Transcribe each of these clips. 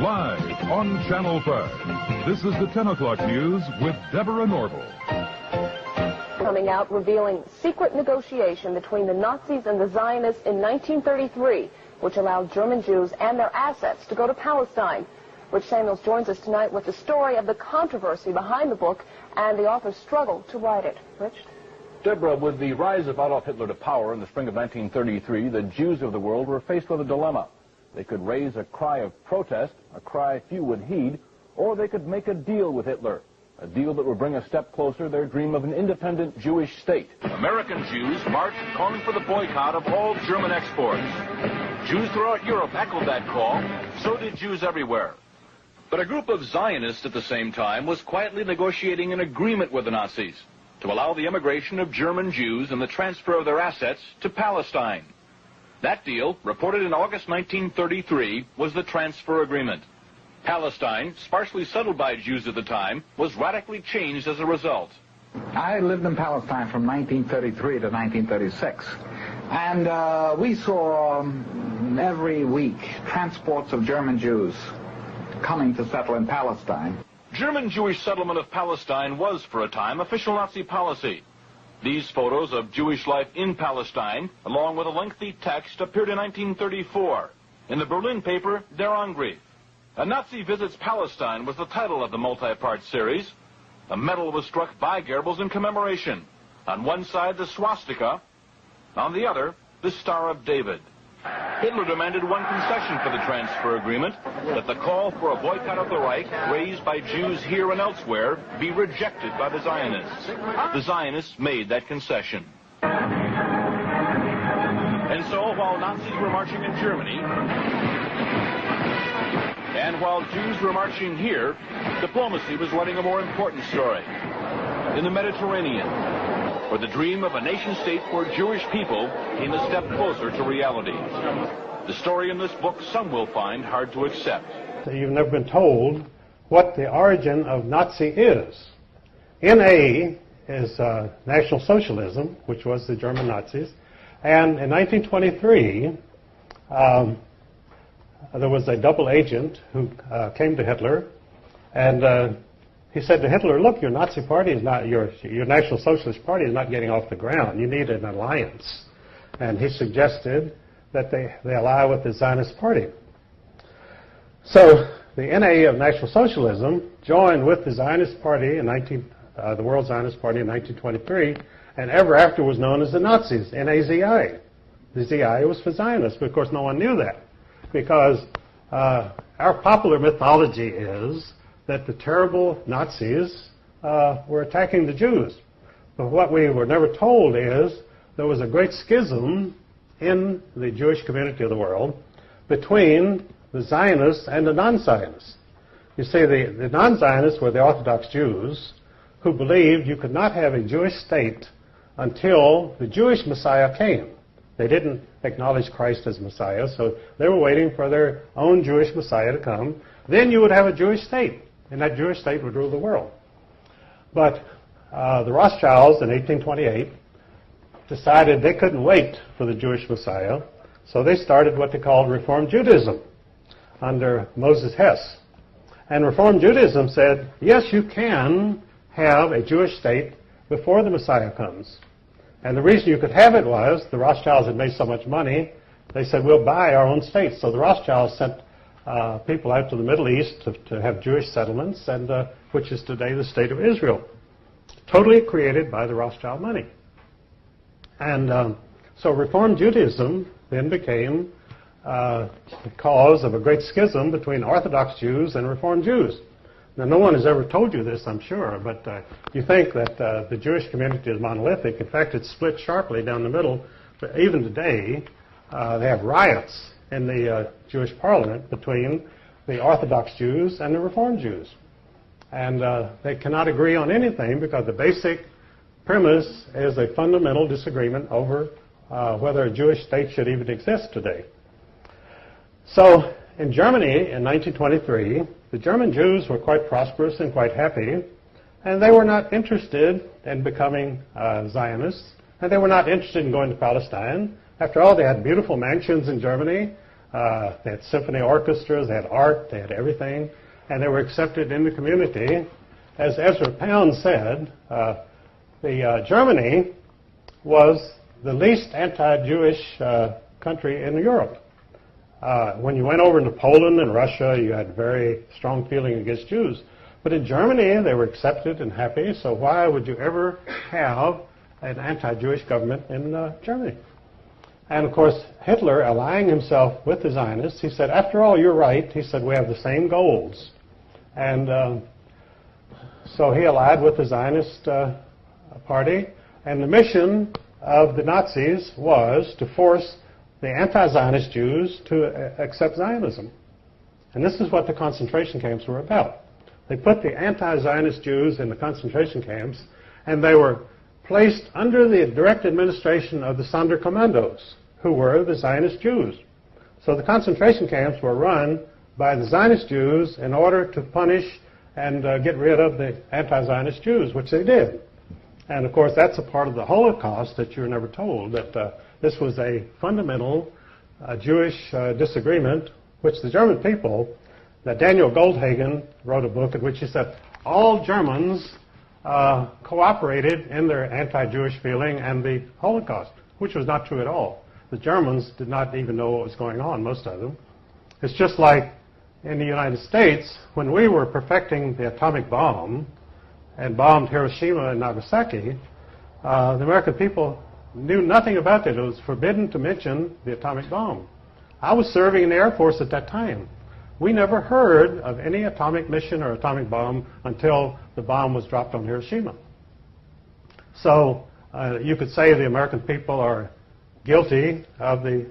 Live on Channel 5. This is the 10 o'clock news with Deborah Norville. Coming out revealing secret negotiation between the Nazis and the Zionists in 1933, which allowed German Jews and their assets to go to Palestine. Rich Samuels joins us tonight with the story of the controversy behind the book and the author's struggle to write it. Rich? Deborah, with the rise of Adolf Hitler to power in the spring of 1933, the Jews of the world were faced with a dilemma. They could raise a cry of protest, a cry few would heed, or they could make a deal with Hitler, a deal that would bring a step closer their dream of an independent Jewish state. American Jews marched calling for the boycott of all German exports. Jews throughout Europe echoed that call. So did Jews everywhere. But a group of Zionists at the same time was quietly negotiating an agreement with the Nazis to allow the immigration of German Jews and the transfer of their assets to Palestine. That deal, reported in August 1933, was the transfer agreement. Palestine, sparsely settled by Jews at the time, was radically changed as a result. I lived in Palestine from 1933 to 1936, and we saw every week transports of German Jews coming to settle in Palestine. German Jewish settlement of Palestine was, for a time, official Nazi policy. These photos of Jewish life in Palestine, along with a lengthy text, appeared in 1934 in the Berlin paper Der Angriff. A Nazi Visits Palestine was the title of the multi-part series. A medal was struck by Goebbels in commemoration. On one side, the swastika. On the other, the Star of David. Hitler demanded one concession for the transfer agreement, that the call for a boycott of the Reich, raised by Jews here and elsewhere, be rejected by the Zionists. The Zionists made that concession. And so, while Nazis were marching in Germany, and while Jews were marching here, diplomacy was writing a more important story. In the Mediterranean, where the dream of a nation-state for Jewish people came a step closer to reality. The story in this book some will find hard to accept. You've never been told what the origin of Nazi is. NA is National Socialism, which was the German Nazis. And in 1923, there was a double agent who came to Hitler, and he said to Hitler, look, your Nazi party is not, your National Socialist Party is not getting off the ground. You need an alliance. And he suggested that they ally with the Zionist Party. So the NA of National Socialism joined with the Zionist Party in the World Zionist Party in 1923, and ever after was known as the Nazis, NAZI. The ZI was for Zionists, but of course no one knew that, because our popular mythology is that the terrible Nazis were attacking the Jews. But what we were never told is there was a great schism in the Jewish community of the world between the Zionists and the non-Zionists. You see, the non-Zionists were the Orthodox Jews who believed you could not have a Jewish state until the Jewish Messiah came. They didn't acknowledge Christ as Messiah, so they were waiting for their own Jewish Messiah to come. Then you would have a Jewish state, and that Jewish state would rule the world. But the Rothschilds in 1828 decided they couldn't wait for the Jewish Messiah, so they started what they called Reform Judaism under Moses Hess. And Reform Judaism said, yes, you can have a Jewish state before the Messiah comes. And the reason you could have it was the Rothschilds had made so much money, they said, we'll buy our own state. So the Rothschilds sent people out to the Middle East to have Jewish settlements, and which is today the state of Israel, totally created by the Rothschild money. And so Reform Judaism then became the cause of a great schism between Orthodox Jews and Reform Jews. Now, no one has ever told you this, I'm sure, but you think that the Jewish community is monolithic. In fact, it's split sharply down the middle. But even today, they have riots in the Jewish parliament between the Orthodox Jews and the Reform Jews. And they cannot agree on anything because the basic premise is a fundamental disagreement over whether a Jewish state should even exist today. So in Germany in 1923, the German Jews were quite prosperous and quite happy, and they were not interested in becoming Zionists, and they were not interested in going to Palestine. After all, they had beautiful mansions in Germany. They had symphony orchestras, they had art, they had everything, and they were accepted in the community. As Ezra Pound said, Germany was the least anti-Jewish country in Europe. When you went over into Poland and Russia, you had very strong feeling against Jews. But in Germany, they were accepted and happy, so why would you ever have an anti-Jewish government in Germany? And of course, Hitler, allying himself with the Zionists, he said, after all, you're right. He said, we have the same goals. And so he allied with the Zionist party, and the mission of the Nazis was to force the anti-Zionist Jews to accept Zionism. And this is what the concentration camps were about. They put the anti-Zionist Jews in the concentration camps, and they were placed under the direct administration of the Sonderkommandos, who were the Zionist Jews. So the concentration camps were run by the Zionist Jews in order to punish and get rid of the anti-Zionist Jews, which they did. And of course, that's a part of the Holocaust that you were never told, that this was a fundamental Jewish disagreement, which the German people, that Daniel Goldhagen wrote a book in which he said all Germans cooperated in their anti-Jewish feeling and the Holocaust, which was not true at all. The Germans did not even know what was going on, most of them. It's just like in the United States, when we were perfecting the atomic bomb and bombed Hiroshima and Nagasaki, the American people knew nothing about it. It was forbidden to mention the atomic bomb. I was serving in the Air Force at that time. We never heard of any atomic mission or atomic bomb until the bomb was dropped on Hiroshima. So you could say the American people are guilty of the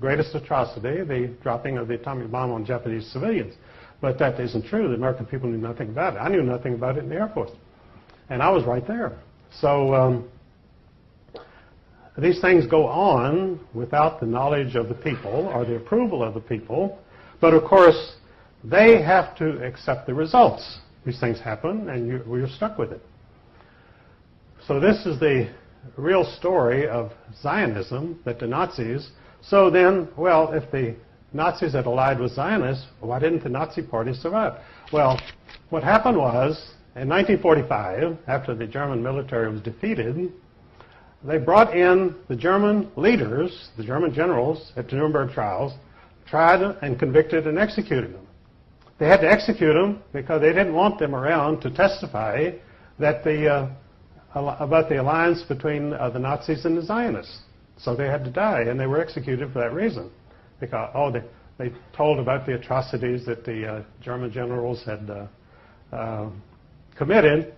greatest atrocity, the dropping of the atomic bomb on Japanese civilians. But that isn't true. The American people knew nothing about it. I knew nothing about it in the Air Force. And I was right there. So these things go on without the knowledge of the people or the approval of the people. But of course, they have to accept the results. These things happen, and you're stuck with it. So this is the real story of Zionism, that the Nazis. So then, well, if the Nazis had allied with Zionists, why didn't the Nazi party survive? Well, what happened was, in 1945, after the German military was defeated, they brought in the German leaders, the German generals, at the Nuremberg trials, tried and convicted and executed them. They had to execute them because they didn't want them around to testify that about the alliance between the Nazis and the Zionists. So they had to die, and they were executed for that reason. Because, they told about the atrocities that the German generals had committed.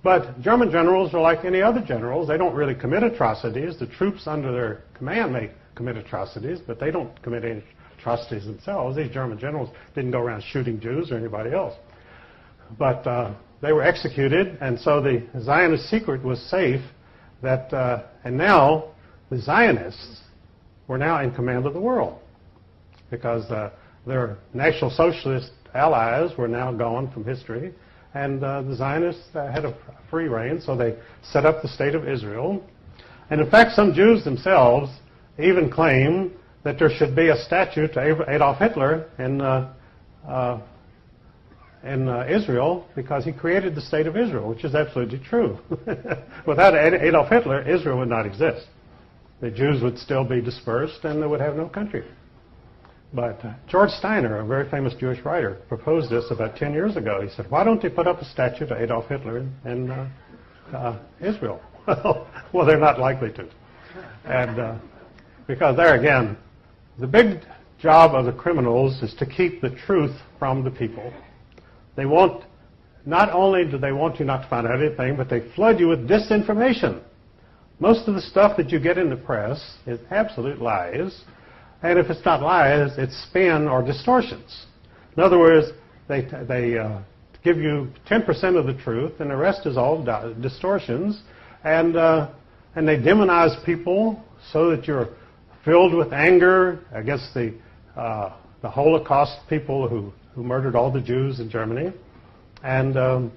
But German generals are like any other generals. They don't really commit atrocities. The troops under their command may commit atrocities, but they don't commit any atrocities themselves. These German generals didn't go around shooting Jews or anybody else. But they were executed, and so the Zionist secret was safe. And now the Zionists were now in command of the world because their National Socialist allies were now gone from history, and the Zionists had a free reign, so they set up the State of Israel. And in fact, some Jews themselves even claim that there should be a statue to Adolf Hitler in Israel because he created the State of Israel, which is absolutely true. Without Adolf Hitler, Israel would not exist. The Jews would still be dispersed and they would have no country. But George Steiner, a very famous Jewish writer, proposed this about 10 years ago. He said, why don't they put up a statue to Adolf Hitler in Israel? Well, they're not likely to. And because there again, the big job of the criminals is to keep the truth from the people. They want, not only do they want you not to find out anything, but they flood you with disinformation. Most of the stuff that you get in the press is absolute lies. And if it's not lies, it's spin or distortions. In other words, they give you 10% of the truth, and the rest is all distortions. And they demonize people so that you're filled with anger against the Holocaust people who murdered all the Jews in Germany. And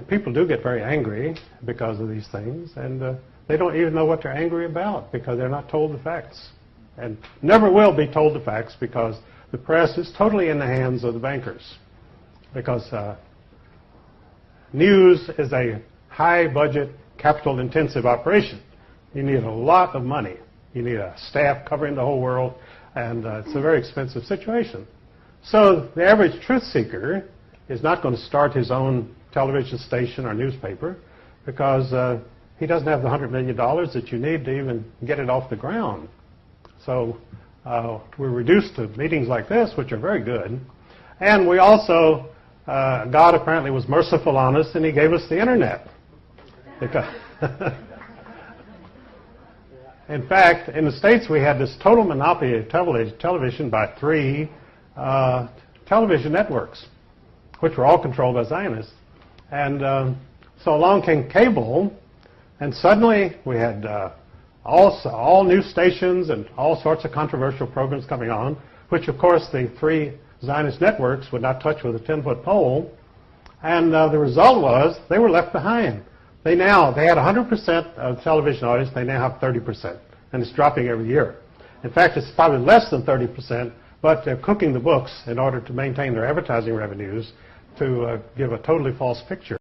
people do get very angry because of these things. And they don't even know what they're angry about because they're not told the facts. and never will be told the facts, because the press is totally in the hands of the bankers. Because news is a high-budget, capital-intensive operation. You need a lot of money. You need a staff covering the whole world, and it's a very expensive situation. So the average truth seeker is not going to start his own television station or newspaper, because he doesn't have the $100 million that you need to even get it off the ground. So we're reduced to meetings like this, which are very good. And we also, God apparently was merciful on us, and he gave us the internet. Because in fact, in the States, we had this total monopoly of television by 3 television networks, which were all controlled by Zionists. And so along came cable, and suddenly we had all new stations and all sorts of controversial programs coming on, which, of course, the 3 Zionist networks would not touch with a 10-foot pole. And the result was they were left behind. They had 100% of the television audience. They now have 30%, and it's dropping every year. In fact, it's probably less than 30%, but they're cooking the books in order to maintain their advertising revenues to give a totally false picture.